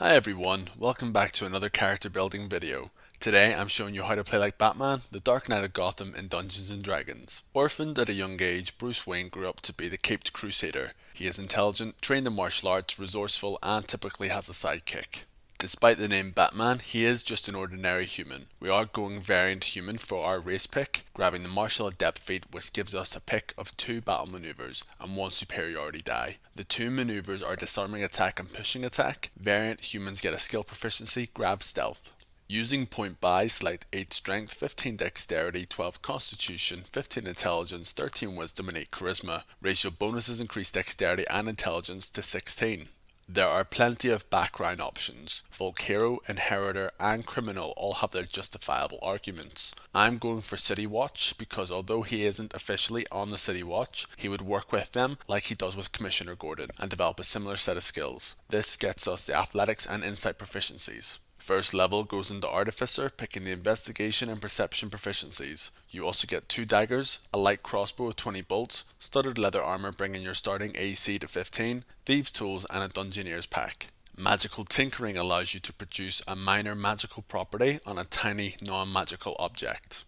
Hi everyone, welcome back to another character building video. Today I'm showing you how to play like Batman, the Dark Knight of Gotham in Dungeons & Dragons. Orphaned at a young age, Bruce Wayne grew up to be the Caped Crusader. He is intelligent, trained in martial arts, resourceful, and typically has a sidekick. Despite the name Batman, he is just an ordinary human. We are going variant human for our race pick, grabbing the martial adept feat, which gives us a pick of 2 battle maneuvers and 1 superiority die. The 2 maneuvers are disarming attack and pushing attack. Variant humans get a skill proficiency, grab stealth. Using point buy, select 8 strength, 15 dexterity, 12 constitution, 15 intelligence, 13 wisdom and 8 charisma. Racial bonuses increase dexterity and intelligence to 16. There are plenty of background options. Folk Hero, Inheritor, and Criminal all have their justifiable arguments. I'm going for City Watch because although he isn't officially on the City Watch, he would work with them like he does with Commissioner Gordon and develop a similar set of skills. This gets us the athletics and insight proficiencies. First level goes into Artificer, picking the investigation and perception proficiencies. You also get 2 daggers, a light crossbow with 20 bolts, studded leather armor bringing your starting AC to 15, thieves tools and a dungeoneer's pack. Magical tinkering allows you to produce a minor magical property on a tiny non-magical object.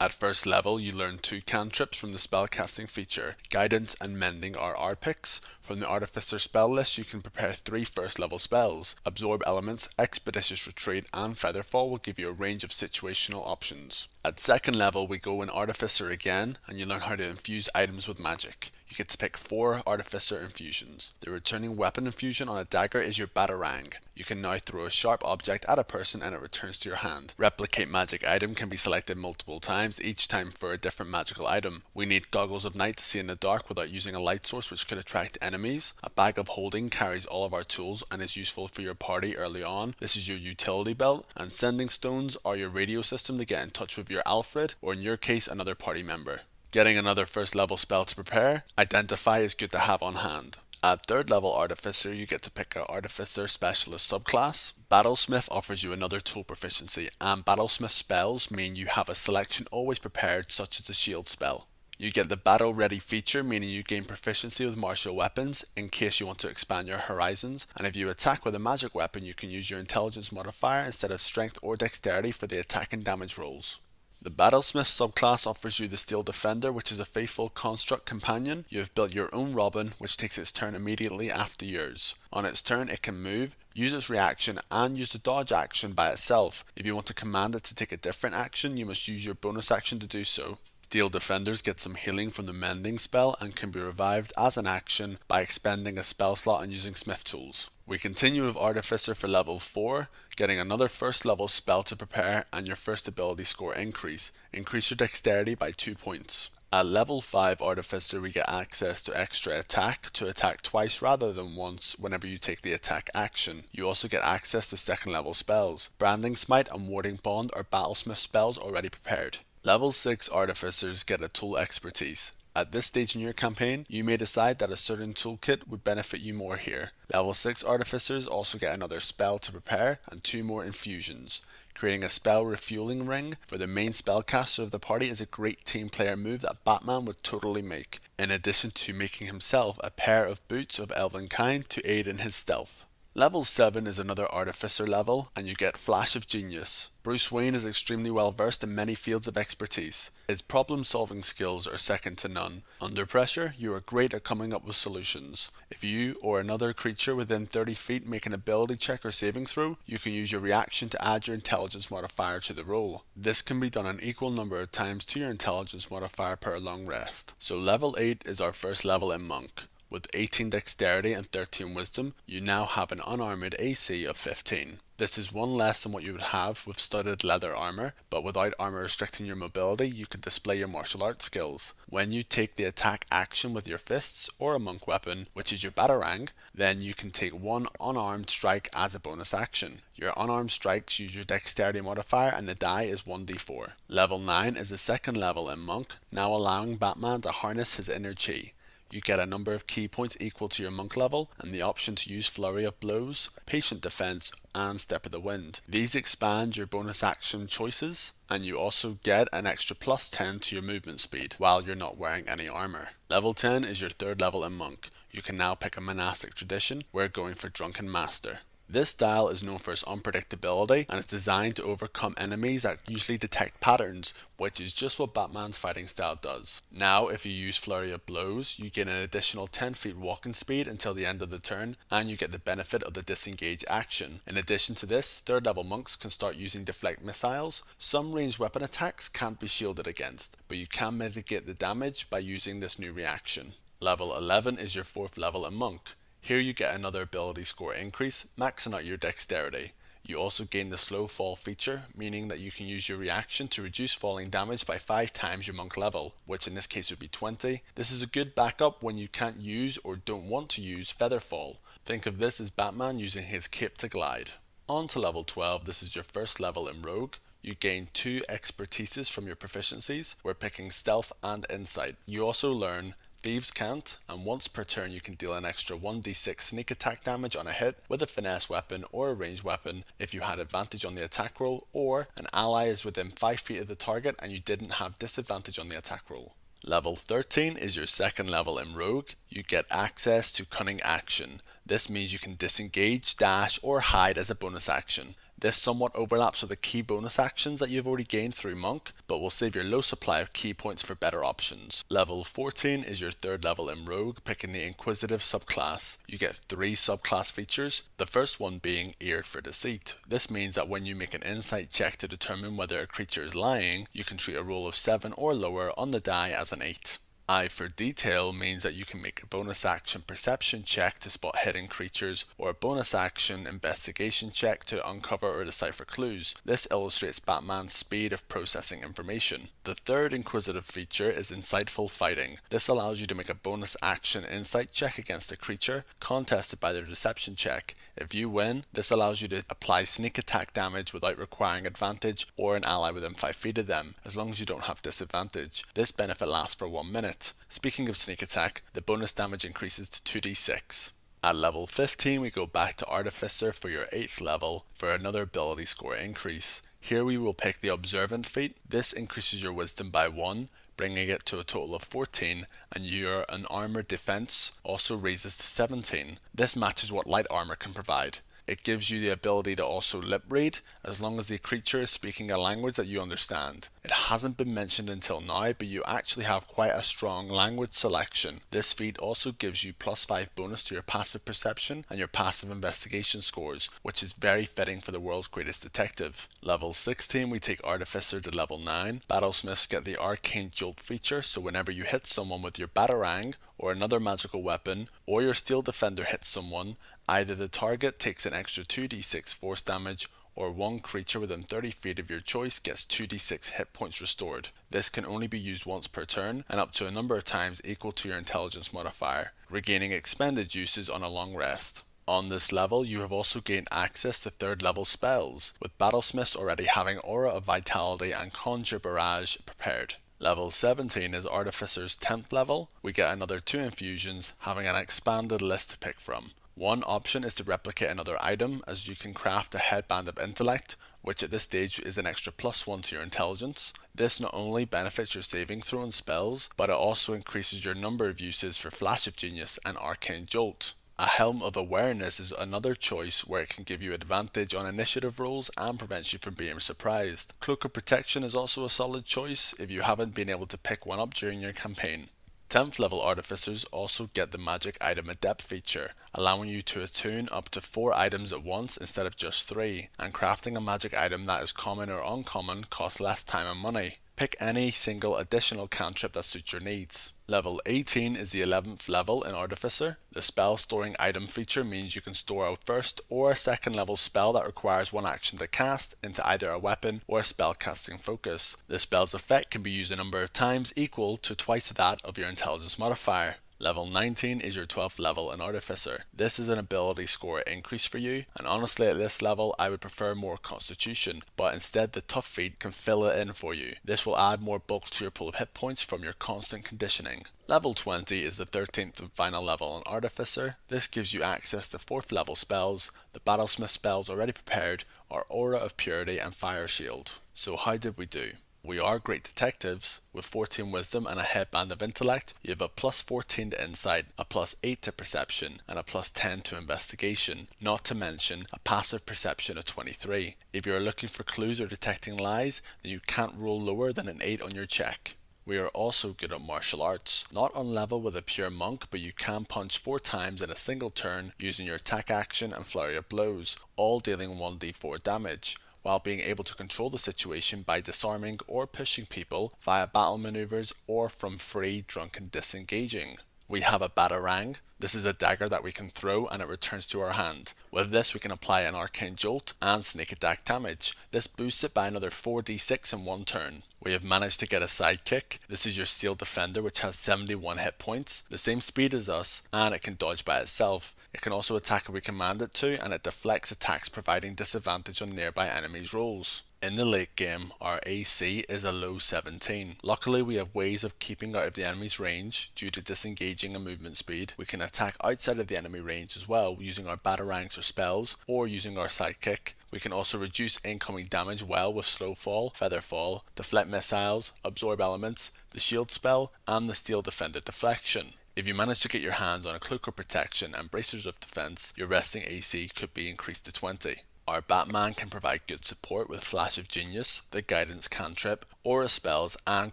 At first level, you learn 2 cantrips from the spellcasting feature. Guidance and Mending are R picks. From the Artificer spell list, you can prepare 3 first level spells. Absorb Elements, Expeditious Retreat, and Featherfall will give you a range of situational options. At second level, we go in Artificer again, and you learn how to infuse items with magic. You get to pick 4 Artificer infusions. The returning weapon infusion on a dagger is your batarang. You can now throw a sharp object at a person and it returns to your hand. Replicate magic item can be selected multiple times, each time for a different magical item. We need Goggles of Night to see in the dark without using a light source, which could attract enemies. A Bag of Holding carries all of our tools and is useful for your party early on. This is your utility belt, and Sending Stones are your radio system to get in touch with your Alfred, or in your case another party member. Getting another first level spell to prepare, Identify is good to have on hand. At third level Artificer, you get to pick a Artificer Specialist subclass. Battlesmith offers you another tool proficiency, and Battlesmith spells mean you have a selection always prepared, such as a shield spell. You get the Battle Ready feature, meaning you gain proficiency with martial weapons in case you want to expand your horizons, and if you attack with a magic weapon, you can use your intelligence modifier instead of strength or dexterity for the attack and damage rolls. The Battlesmith subclass offers you the Steel Defender, which is a faithful construct companion. You have built your own Robin, which takes its turn immediately after yours. On its turn, it can move, use its reaction, and use the dodge action by itself. If you want to command it to take a different action, you must use your bonus action to do so. Steel Defenders get some healing from the Mending spell and can be revived as an action by expending a spell slot and using Smith tools. We continue with Artificer for level 4, getting another first level spell to prepare and your first ability score increase. Increase your dexterity by 2 points. At level 5 Artificer, we get access to extra attack to attack twice rather than once whenever you take the attack action. You also get access to second level spells. Branding Smite and Warding Bond are Battlesmith spells already prepared. Level 6 Artificers get a tool expertise. At this stage in your campaign, you may decide that a certain toolkit would benefit you more here. Level 6 Artificers also get another spell to prepare and 2 more infusions. Creating a spell refueling ring for the main spellcaster of the party is a great team player move that Batman would totally make, in addition to making himself a pair of boots of elven kind to aid in his stealth. Level 7 is another Artificer level, and you get Flash of Genius. Bruce Wayne is extremely well versed in many fields of expertise. His problem-solving skills are second to none. Under pressure, you are great at coming up with solutions. If you or another creature within 30 feet make an ability check or saving throw, you can use your reaction to add your intelligence modifier to the roll. This can be done an equal number of times to your intelligence modifier per long rest. So level 8 is our first level in Monk. With 18 dexterity and 13 wisdom, you now have an unarmored AC of 15. This is 1 less than what you would have with studded leather armor, but without armor restricting your mobility, you can display your martial arts skills. When you take the attack action with your fists or a monk weapon, which is your batarang, then you can take 1 unarmed strike as a bonus action. Your unarmed strikes use your dexterity modifier and the die is 1d4. Level 9 is the second level in Monk, now allowing Batman to harness his inner chi. You get a number of key points equal to your monk level and the option to use Flurry of Blows, Patient Defense, and Step of the Wind. These expand your bonus action choices, and you also get an extra plus 10 to your movement speed while you're not wearing any armor. Level 10 is your third level in Monk. You can now pick a monastic tradition. We're going for Drunken Master. This style is known for its unpredictability and is designed to overcome enemies that usually detect patterns, which is just what Batman's fighting style does. Now, if you use Flurry of Blows, you gain an additional 10 feet walking speed until the end of the turn, and you get the benefit of the disengage action. In addition to this, 3rd level monks can start using deflect missiles. Some ranged weapon attacks can't be shielded against, but you can mitigate the damage by using this new reaction. Level 11 is your 4th level in monk. Here you get another ability score increase, maxing out your dexterity. You also gain the slow fall feature, meaning that you can use your reaction to reduce falling damage by 5 times your monk level, which in this case would be 20. This is a good backup when you can't use or don't want to use feather fall. Think of this as Batman using his cape to glide. On to level 12, this is your 1st level in rogue. You gain 2 expertises from your proficiencies. We're picking stealth and insight. You also learn Thieves Can't, and once per turn you can deal an extra 1d6 sneak attack damage on a hit with a finesse weapon or a ranged weapon if you had advantage on the attack roll, or an ally is within 5 feet of the target and you didn't have disadvantage on the attack roll. Level 13 is your 2nd level in rogue. You get access to cunning action. This means you can disengage, dash, or hide as a bonus action. This somewhat overlaps with the key bonus actions that you've already gained through Monk, but will save your low supply of key points for better options. Level 14 is your 3rd level in Rogue, picking the Inquisitive subclass. You get 3 subclass features, the first one being Ear for Deceit. This means that when you make an insight check to determine whether a creature is lying, you can treat a roll of 7 or lower on the die as an 8. Eye for Detail means that you can make a bonus action perception check to spot hidden creatures, or a bonus action investigation check to uncover or decipher clues. This illustrates Batman's speed of processing information. The 3rd inquisitive feature is Insightful Fighting. This allows you to make a bonus action insight check against a creature, contested by their deception check. If you win, this allows you to apply sneak attack damage without requiring advantage or an ally within 5 feet of them, as long as you don't have disadvantage. This benefit lasts for 1 minute. Speaking of sneak attack, the bonus damage increases to 2d6. At level 15 we go back to Artificer for your 8th level for another ability score increase. Here we will pick the Observant feat. This increases your wisdom by 1, bringing it to a total of 14, and your unarmored defense also raises to 17. This matches what light armor can provide. It gives you the ability to also lip read, as long as the creature is speaking a language that you understand. It hasn't been mentioned until now, but you actually have quite a strong language selection. This feat also gives you +5 bonus to your passive perception and your passive investigation scores, which is very fitting for the world's greatest detective. Level 16 we take Artificer to level 9. Battlesmiths get the Arcane Jolt feature, so whenever you hit someone with your batarang or another magical weapon, or your Steel Defender hits someone, either the target takes an extra 2d6 force damage, or one creature within 30 feet of your choice gets 2d6 hit points restored. This can only be used once per turn, and up to a number of times equal to your intelligence modifier, regaining expended uses on a long rest. On this level, you have also gained access to 3rd level spells, with Battlesmiths already having Aura of Vitality and Conjure Barrage prepared. Level 17 is Artificer's 10th level. We get another 2 infusions, having an expanded list to pick from. One option is to replicate another item, as you can craft a Headband of Intellect, which at this stage is an extra +1 to your intelligence. This not only benefits your saving throw and spells, but it also increases your number of uses for Flash of Genius and Arcane Jolt. A Helm of Awareness is another choice where it can give you advantage on initiative rolls and prevents you from being surprised. Cloak of Protection is also a solid choice if you haven't been able to pick one up during your campaign. 10th level Artificers also get the Magic Item Adept feature, allowing you to attune up to 4 items at once instead of just 3, and crafting a magic item that is common or uncommon costs less time and money. Pick any single additional cantrip that suits your needs. Level 18 is the 11th level in Artificer. The spell storing item feature means you can store a 1st or a 2nd level spell that requires one action to cast into either a weapon or a spellcasting focus. The spell's effect can be used a number of times equal to twice that of your intelligence modifier. Level 19 is your 12th level in Artificer. This is an ability score increase for you, and honestly at this level I would prefer more Constitution, but instead the Tough feat can fill it in for you. This will add more bulk to your pool of hit points from your constant conditioning. Level 20 is the 13th and final level in Artificer. This gives you access to 4th level spells. The Battlesmith spells already prepared are Aura of Purity and Fire Shield. So how did we do? We are great detectives. With 14 wisdom and a headband of intellect, you have a plus 14 to insight, a plus 8 to perception, and a plus 10 to investigation, not to mention a passive perception of 23. If you are looking for clues or detecting lies, then you can't roll lower than an 8 on your check. We are also good at martial arts, not on level with a pure monk, but you can punch 4 times in a single turn using your attack action and flurry of blows, all dealing 1d4 damage, while being able to control the situation by disarming or pushing people via battle maneuvers or from free drunken disengaging. We have a batarang. This is a dagger that we can throw and it returns to our hand. With this we can apply an arcane jolt and sneak attack damage. This boosts it by another 4d6 in one turn. We have managed to get a sidekick. This is your steel defender which has 71 hit points, the same speed as us, and it can dodge by itself. It can also attack if we command it to, and it deflects attacks providing disadvantage on nearby enemies' rolls. In the late game, our AC is a low 17. Luckily we have ways of keeping out of the enemy's range due to disengaging and movement speed. We can attack outside of the enemy range as well using our batarangs or spells, or using our sidekick. We can also reduce incoming damage well with slow fall, feather fall, deflect missiles, absorb elements, the shield spell, and the steel defender deflection. If you manage to get your hands on a cloak of protection and bracers of defense, your resting AC could be increased to 20. Our Batman can provide good support with Flash of Genius, the guidance cantrip, aura spells, and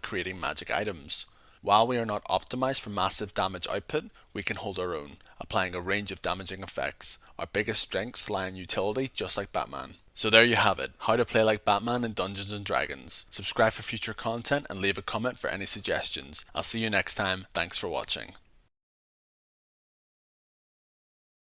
creating magic items. While we are not optimized for massive damage output, we can hold our own, applying a range of damaging effects. Our biggest strengths lie in utility, just like Batman. So there you have it, how to play like Batman in Dungeons & Dragons. Subscribe for future content and leave a comment for any suggestions. I'll see you next time, thanks for watching.